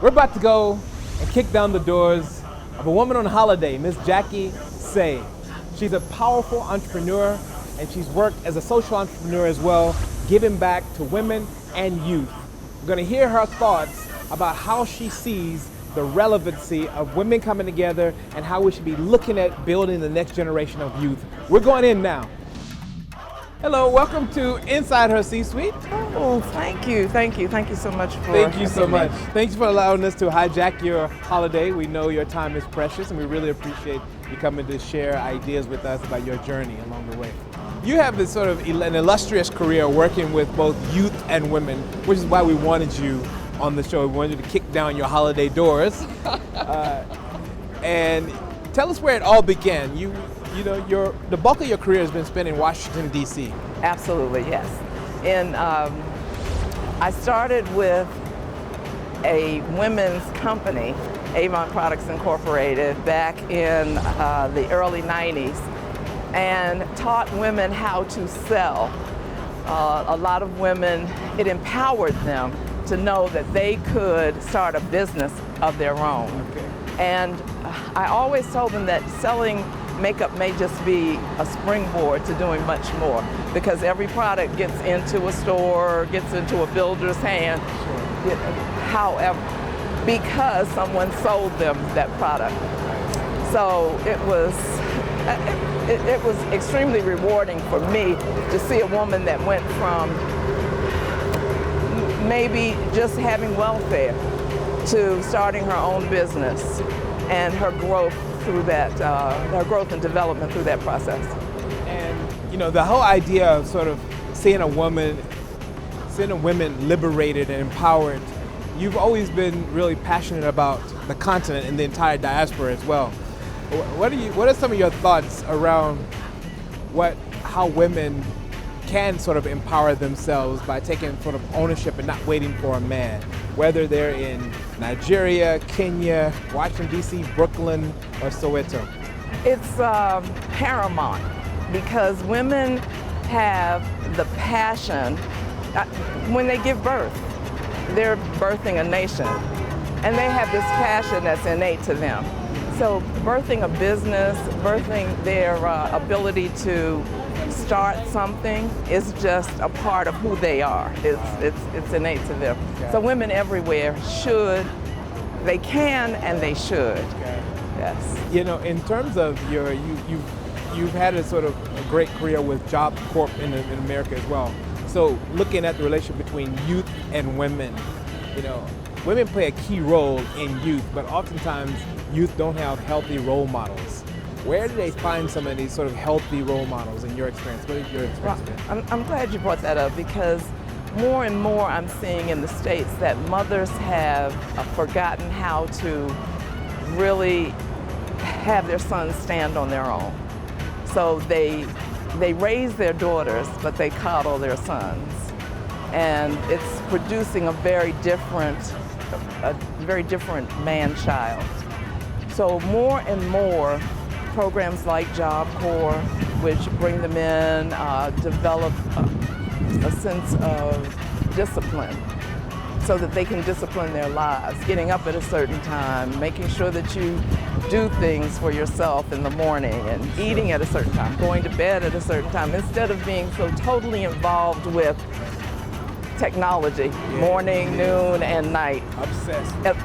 We're about to go and kick down the doors of a woman on holiday, Miss Jacqueline Seay. She's a powerful entrepreneur, and she's worked as a social entrepreneur as well, giving back to women and youth. We're going to hear her thoughts about how she sees the relevancy of women coming together and how we should be looking at building the next generation of youth. We're going in now. Hello, welcome to Inside Her C-Suite. Oh, thank you so much for Thank you so much. me. Thanks for allowing us to hijack your holiday. We know your time is precious, and we really appreciate you coming to share ideas with us about your journey along the way. You have this sort of an illustrious career working with both youth and women, which is why we wanted you on the show. We wanted you to kick down your holiday doors. And tell us where it all began. The bulk of your career has been spent in Washington, D.C. Absolutely, yes. I started with a women's company, Avon Products Incorporated, back in the early 90s, and taught women how to sell. A lot of women, it empowered them to know that they could start a business of their own. Okay. And I always told them that selling makeup may just be a springboard to doing much more, because every product gets into a store, gets into a builder's hand. Sure. However, because someone sold them that product. So it was extremely rewarding for me to see a woman that went from maybe just having welfare to starting her own business, and her growth through that, her growth and development through that process. And the whole idea of sort of seeing women liberated and empowered, you've always been really passionate about the continent and the entire diaspora as well. What are some of your thoughts around how women can sort of empower themselves by taking sort of ownership and not waiting for a man, whether they're in Nigeria, Kenya, Washington, D.C., Brooklyn, or Soweto? It's paramount, because women have the passion. When they give birth, they're birthing a nation, and they have this passion that's innate to them. So birthing a business, birthing their ability to start something is just a part of who they are. It's innate to them. Okay. So women everywhere they can and they should. Okay. Yes. In terms of you've had a sort of a great career with Job Corp in America as well. So looking at the relationship between youth and women, women play a key role in youth, but oftentimes youth don't have healthy role models. Where do they find some of these sort of healthy role models in your experience? What is your experience been? I'm glad you brought that up, because more and more I'm seeing in the States that mothers have forgotten how to really have their sons stand on their own. So they raise their daughters, but they coddle their sons. And it's producing a very different man-child. So more and more programs like Job Corps, which bring them in, develop a sense of discipline so that they can discipline their lives, getting up at a certain time, making sure that you do things for yourself in the morning, and eating at a certain time, going to bed at a certain time, instead of being so totally involved with technology, morning, noon, and night.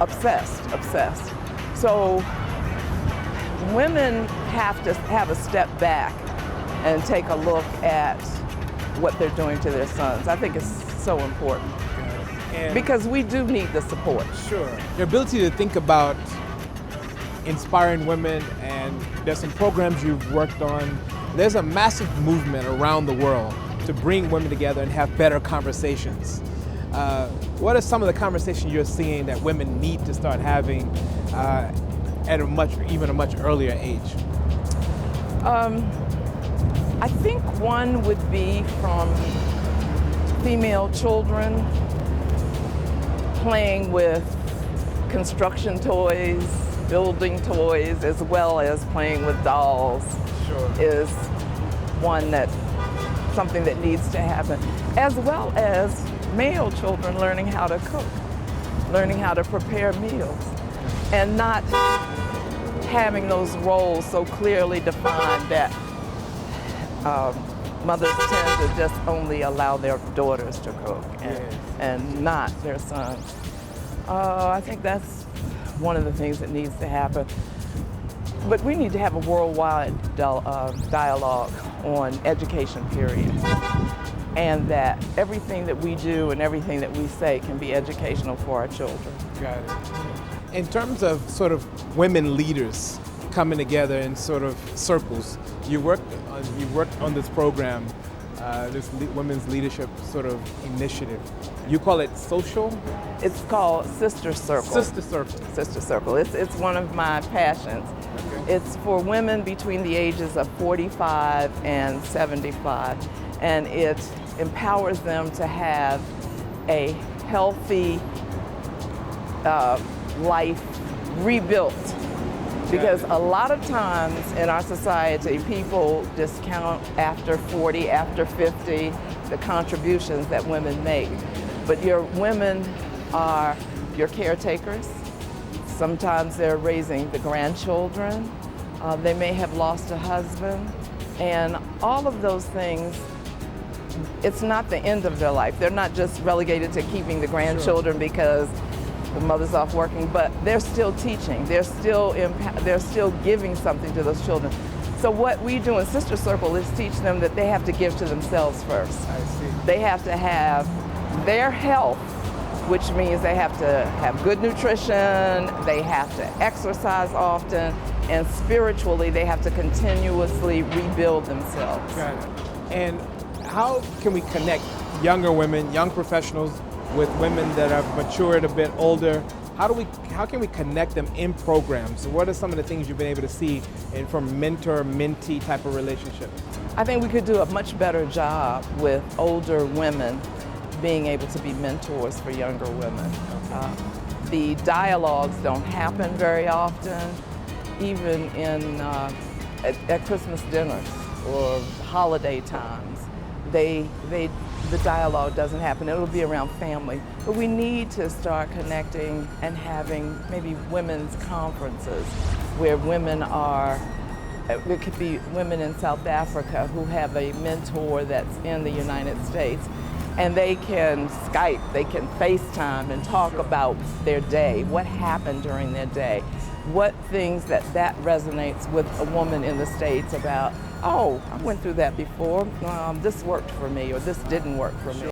Obsessed. So women have to have a step back and take a look at what they're doing to their sons. I think it's so important. Because we do need the support. Sure. Your ability to think about inspiring women, and there's some programs you've worked on. There's a massive movement around the world to bring women together and have better conversations. What are some of the conversations you're seeing that women need to start having at a much earlier age? I think one would be from female children playing with construction toys, building toys, as well as playing with dolls. Sure. Is something that needs to happen, as well as male children learning how to cook. learning how to prepare meals, and not having those roles so clearly defined that mothers tend to just only allow their daughters to cook and not their sons. I think that's one of the things that needs to happen. But we need to have a worldwide dialogue on education, period. And that everything that we do and everything that we say can be educational for our children. Got it. In terms of sort of women leaders coming together in sort of circles, you worked on this program, this women's leadership sort of initiative. You call it social? It's called Sister Circle. Sister Circle. Sister Circle. It's one of my passions. Okay. It's for women between the ages of 45 and 75, and it empowers them to have a healthy life rebuilt. Because a lot of times in our society, people discount after 40, after 50, the contributions that women make. But your women are your caretakers. Sometimes they're raising the grandchildren. They may have lost a husband. And all of those things, it's not the end of their life. They're not just relegated to keeping the grandchildren because the mother's off working, but they're still teaching. They're still giving something to those children. So what we do in Sister Circle is teach them that they have to give to themselves first. I see. They have to have their health, which means they have to have good nutrition, they have to exercise often, and spiritually they have to continuously rebuild themselves. Got it. And how can we connect younger women, young professionals, with women that have matured a bit older? How can we connect them in programs? What are some of the things you've been able to see from mentor-mentee type of relationship? I think we could do a much better job with older women being able to be mentors for younger women. The dialogues don't happen very often, even at Christmas dinners or holiday times. The dialogue doesn't happen. It'll be around family. But we need to start connecting and having maybe women's conferences where women are, it could be women in South Africa who have a mentor that's in the United States, and they can Skype, they can FaceTime and talk about their day, what happened during their day, what things that resonates with a woman in the States about, oh, I went through that before, this worked for me or this didn't work for me.